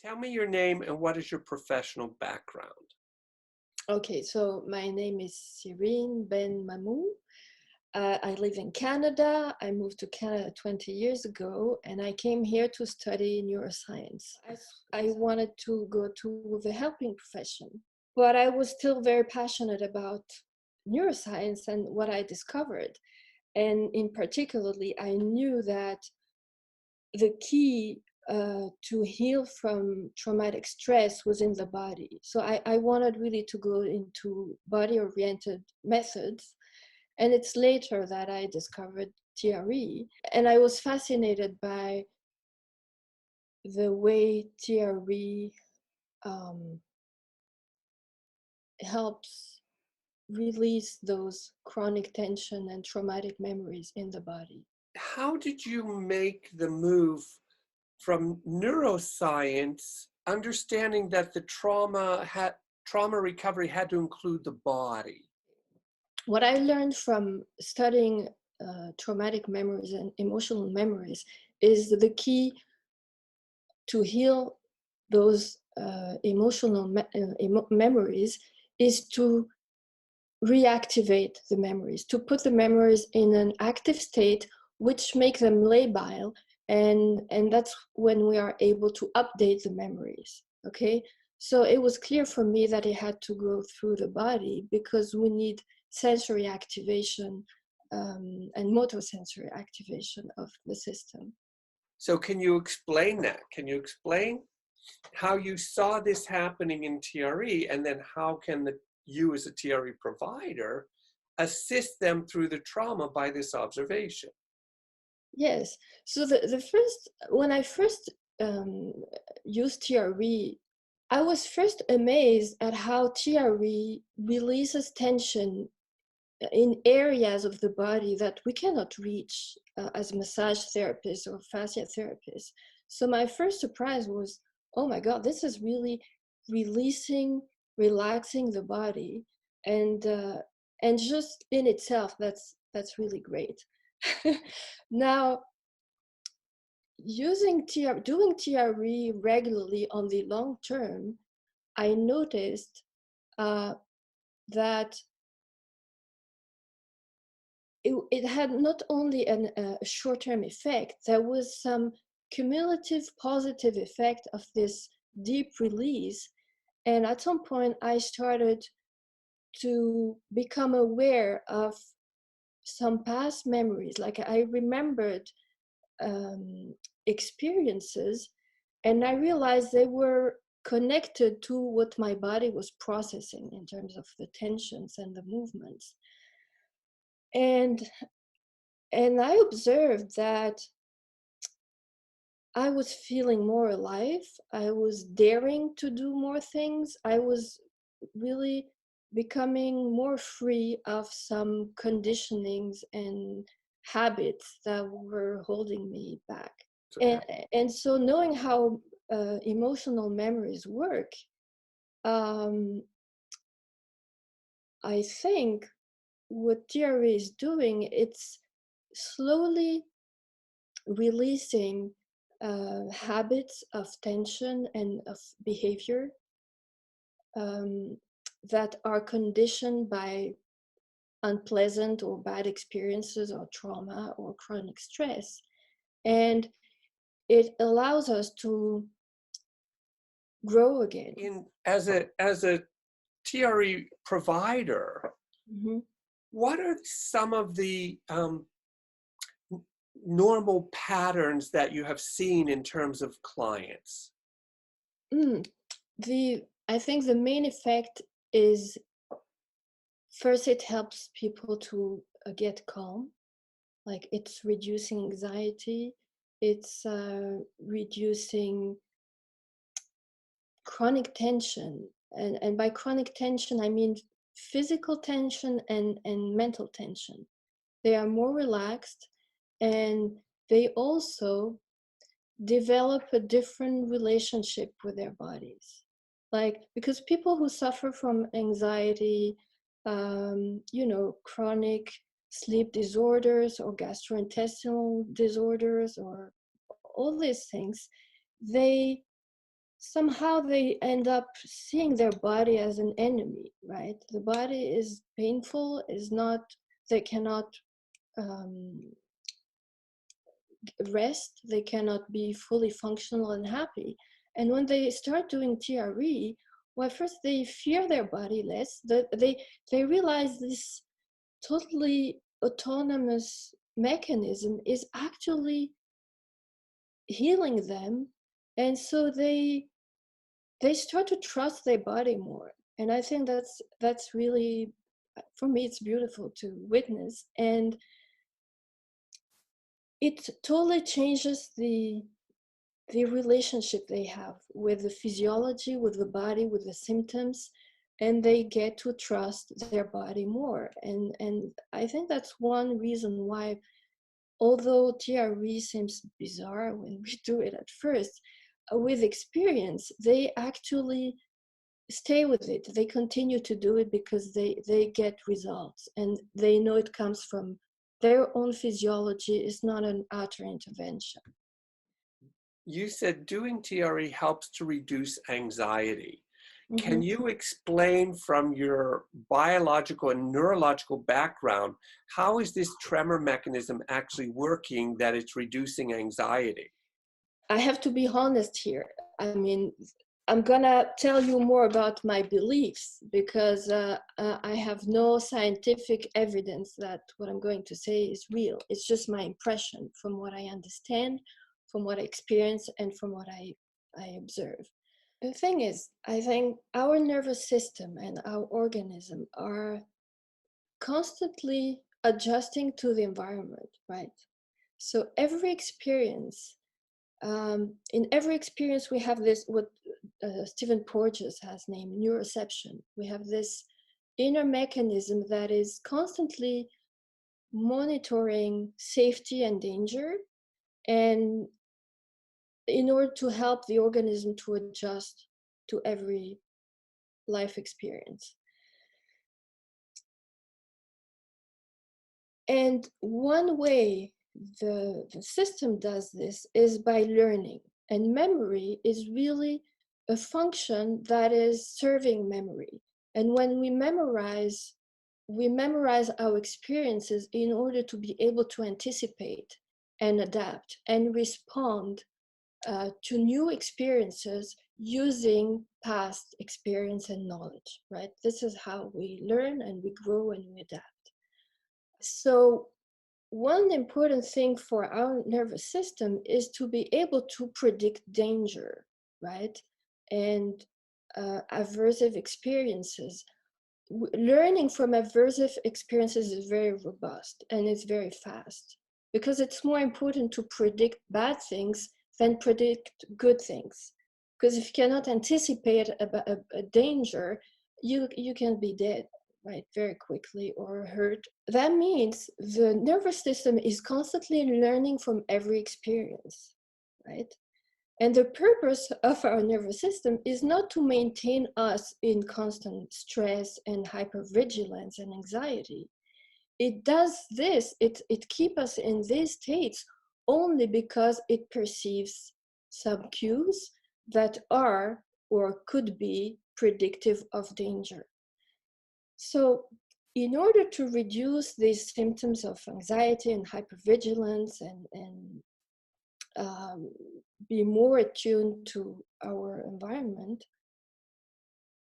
Tell me your name and what is your professional background? Okay, so my name is Cyrinne Ben Mamou. I live in Canada. I moved to Canada 20 years ago, and I came here to study neuroscience. I wanted to go to the helping profession, but I was still very passionate about neuroscience and what I discovered. And in particularly, I knew that the key to heal from traumatic stress was in the body. So I wanted really to go into body-oriented methods. And it's later that I discovered TRE. And I was fascinated by the way TRE um, helps release those chronic tension and traumatic memories in the body. How did you make the move from neuroscience, understanding that the trauma recovery had to include the body? What I learned from studying traumatic memories and emotional memories is the key to heal those memories is to reactivate the memories, to put the memories in an active state, which make them labile, and that's when we are able to update the memories. Okay, so it was clear for me that it had to go through the body because we need sensory activation and motor sensory activation of the system. So can you explain that? Can you explain how you saw this happening in TRE, and then how can you as a TRE provider assist them through the trauma by this observation? Yes. So the first, when I first used TRE, I was first amazed at how TRE releases tension in areas of the body that we cannot reach as massage therapists or fascia therapists. So my first surprise was, oh my God, this is really releasing, relaxing the body, and uh, and just in itself, that's really great. Now, doing TRE regularly on the long term, I noticed uh, that it had not only a short-term effect, there was some cumulative positive effect of this deep release. And at some point, I started to become aware of some past memories. Like I remembered experiences, and I realized they were connected to what my body was processing in terms of the tensions and the movements. And and I observed that I was feeling more alive. I was daring to do more things. I was really becoming more free of some conditionings and habits that were holding me back. And, and so knowing how emotional memories work, um, I think what TRE is doing, it's slowly releasing habits of tension and of behavior um, that are conditioned by unpleasant or bad experiences or trauma or chronic stress. And it allows us to grow again. As a TRE provider, Mhm. what are some of the normal patterns that you have seen in terms of clients? Mm. I think the main effect is first it helps people to get calm, like it's reducing anxiety, it's reducing chronic tension, and by chronic tension I mean physical tension and mental tension. They are more relaxed, and they also develop a different relationship with their bodies. Like, because people who suffer from anxiety, chronic sleep disorders or gastrointestinal disorders or all these things, they somehow they end up seeing their body as an enemy, right? The body is painful, is not, they cannot um, rest, they cannot be fully functional and happy. And when they start doing TRE, well, first they fear their body less. They realize this totally autonomous mechanism is actually healing them, and so they start to trust their body more. And I think that's really, for me, it's beautiful to witness, and it totally changes the relationship they have with the physiology, with the body, with the symptoms, and they get to trust their body more. And I think that's one reason why, although TRE seems bizarre when we do it at first, with experience, they actually stay with it. They continue to do it because they get results, and they know it comes from their own physiology. It's not an outer intervention. You said doing TRE helps to reduce anxiety. Can Mm-hmm. you explain from your biological and neurological background, how is this tremor mechanism actually working that it's reducing anxiety? I have to be honest here. I mean, I'm gonna tell you more about my beliefs because I have no scientific evidence that what I'm going to say is real. It's just my impression from what I understand, from what I experience, and from what I observe. The thing is, I think our nervous system and our organism are constantly adjusting to the environment, right? So every experience, in every experience, we have this, what Stephen Porges has named neuroception. We have this inner mechanism that is constantly monitoring safety and danger, and in order to help the organism to adjust to every life experience. And one way the system does this is by learning. And memory is really a function that is serving memory. And when we memorize our experiences in order to be able to anticipate and adapt and respond to new experiences using past experience and knowledge, right? This is how we learn and we grow and we adapt. So one important thing for our nervous system is to be able to predict danger, right? And aversive experiences. Learning from aversive experiences is very robust and it's very fast because it's more important to predict bad things than predict good things. Because if you cannot anticipate a danger, you can be dead, right, very quickly, or hurt. That means the nervous system is constantly learning from every experience, right? And the purpose of our nervous system is not to maintain us in constant stress and hypervigilance and anxiety. It does this, it keeps us in these states only because it perceives some cues that are or could be predictive of danger. So in order to reduce these symptoms of anxiety and hypervigilance and be more attuned to our environment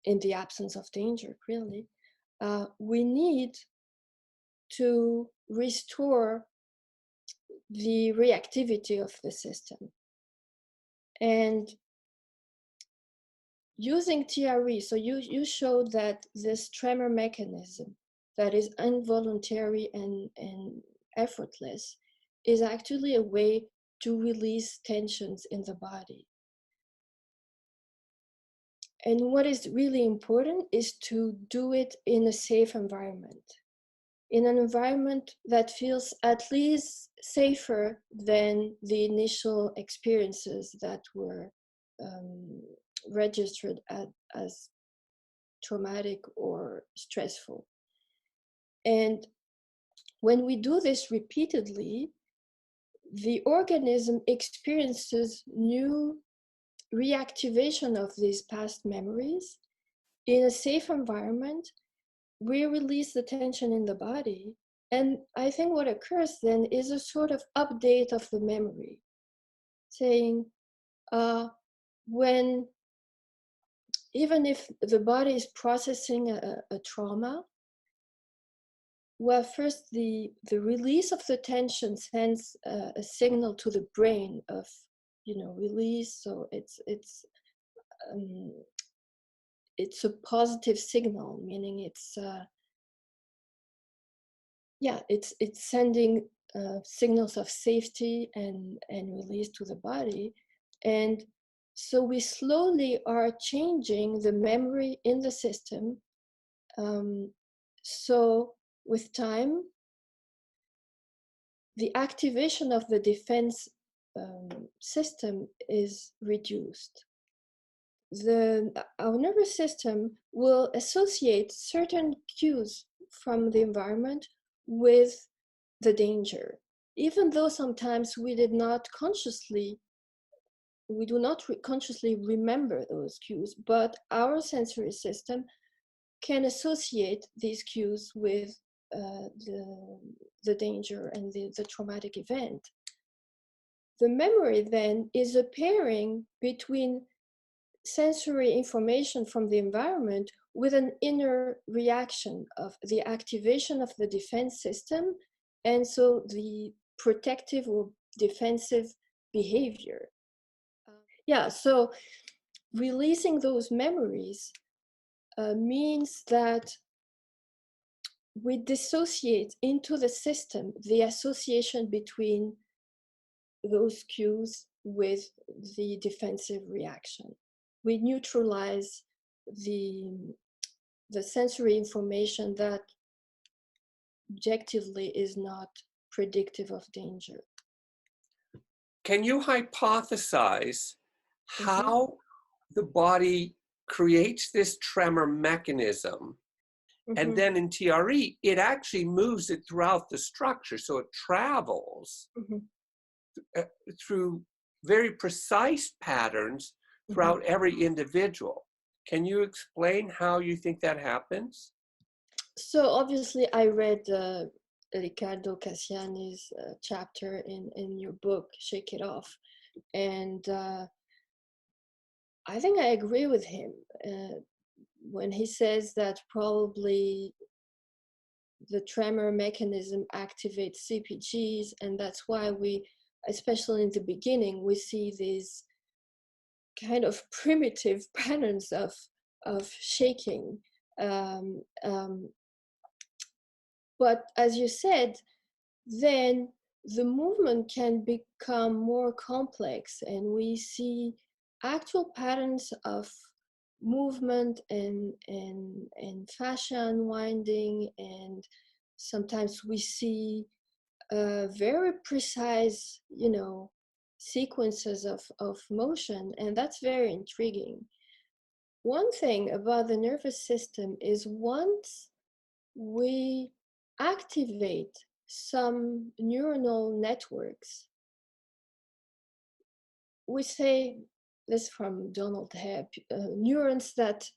in the absence of danger, really, we need to restore the reactivity of the system. And using TRE, so you showed that this tremor mechanism that is involuntary and effortless is actually a way to release tensions in the body. And what is really important is to do it in a safe environment, in an environment that feels at least safer than the initial experiences that were registered as traumatic or stressful. And when we do this repeatedly, the organism experiences new reactivation of these past memories in a safe environment, we release the tension in the body. And I think what occurs then is a sort of update of the memory, saying, when, even if the body is processing a trauma, well, first the release of the tension sends a signal to the brain of, release. So it's a positive signal, meaning it's sending signals of safety and release to the body. And so we slowly are changing the memory in the system. So with time, the activation of the defense system is reduced. Our nervous system will associate certain cues from the environment with the danger, even though sometimes we do not consciously remember those cues, but our sensory system can associate these cues with the danger and the traumatic event. The memory then is a pairing between sensory information from the environment with an inner reaction of the activation of the defense system, and so the protective or defensive behavior. So releasing those memories means that we dissociate into the system the association between those cues with the defensive reaction. We neutralize the sensory information that objectively is not predictive of danger. Can you hypothesize how the body creates this tremor mechanism? And then in TRE, it actually moves it throughout the structure. So it travels through very precise patterns throughout every individual. Can you explain how you think that happens? So obviously I read Riccardo Cassiani's chapter in your book, Shake It Off. And I think I agree with him when he says that probably the tremor mechanism activates CPGs, and that's why we, especially in the beginning, we see these kind of primitive patterns of shaking. But as you said, then the movement can become more complex, and we see actual patterns of movement and fascia unwinding, and sometimes we see very precise, sequences of motion, and that's very intriguing. One thing about the nervous system is once we activate some neuronal networks, we say this from Donald Hebb, neurons that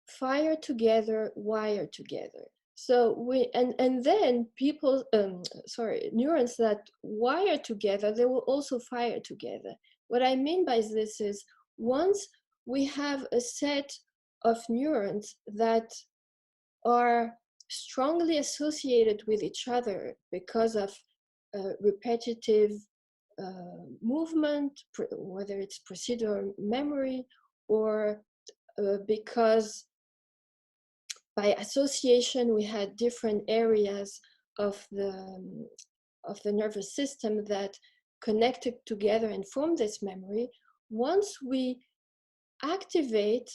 fire together, wire together. So and then people, neurons that wire together, they will also fire together. What I mean by this is once we have a set of neurons that are strongly associated with each other because of repetitive movement, whether it's procedural memory or because by association we had different areas of the nervous system that connected together and formed this memory. Once we activate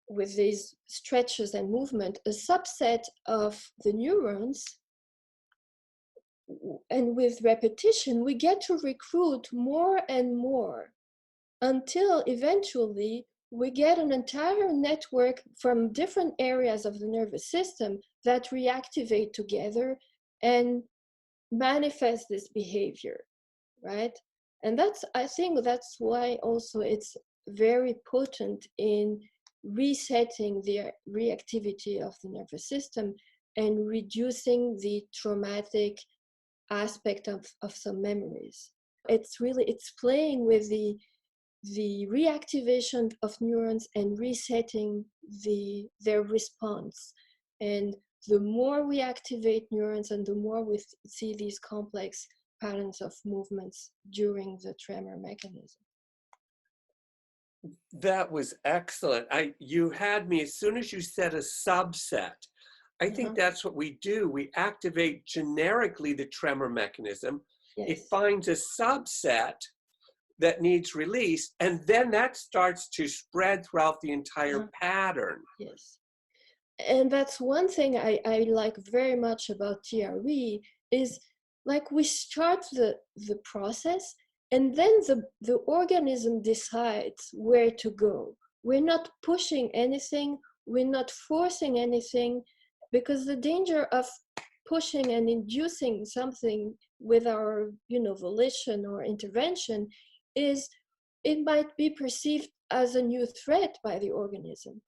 with these stretches and movement a subset of the neurons, and with repetition we get to recruit more and more until eventually we get an entire network from different areas of the nervous system that reactivate together and manifest this behavior, right? And I think that's why also it's very potent in resetting the reactivity of the nervous system and reducing the traumatic aspect of some memories. It's playing with the reactivation of neurons and resetting their response. And the more we activate neurons and the more we see these complex patterns of movements during the tremor mechanism. That was excellent. You had me as soon as you said a subset. I think that's what we do. We activate generically the tremor mechanism. Yes. It finds a subset that needs release, and then that starts to spread throughout the entire pattern. Yes. And that's one thing I like very much about TRE is like we start the process and then the organism decides where to go. We're not pushing anything, we're not forcing anything, because the danger of pushing and inducing something with our volition or intervention is it might be perceived as a new threat by the organism.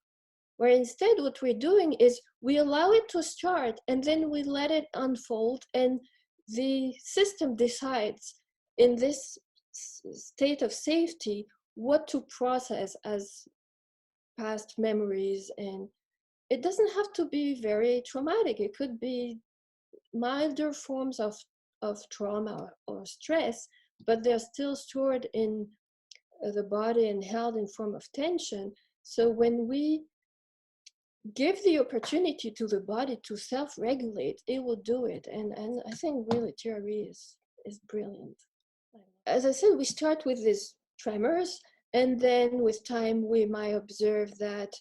Where instead what we're doing is we allow it to start and then we let it unfold, and the system decides in this state of safety what to process as past memories. And it doesn't have to be very traumatic. It could be milder forms of trauma or stress, but they're still stored in the body and held in form of tension. So when we give the opportunity to the body to self-regulate, it will do it. And I think really TRE is brilliant. As I said, we start with these tremors, and then with time we might observe that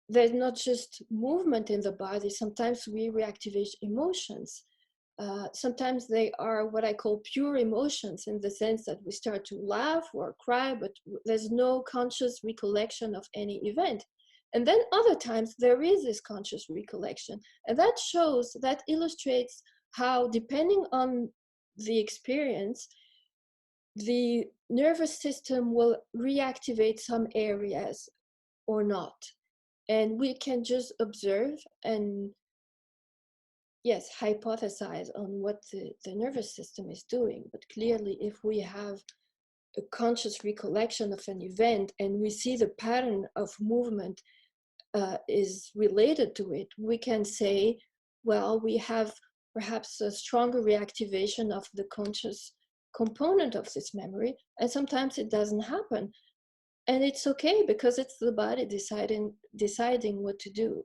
there's not just movement in the body. Sometimes we reactivate emotions. Sometimes they are what I call pure emotions, in the sense that we start to laugh or cry, but there's no conscious recollection of any event. And then other times there is this conscious recollection. And that illustrates how, depending on the experience, the nervous system will reactivate some areas or not. And we can just observe and, yes, hypothesize on what the nervous system is doing. But clearly, if we have a conscious recollection of an event and we see the pattern of movement is related to it, we can say, well, we have perhaps a stronger reactivation of the conscious component of this memory, and sometimes it doesn't happen. And it's okay, because it's the body deciding what to do.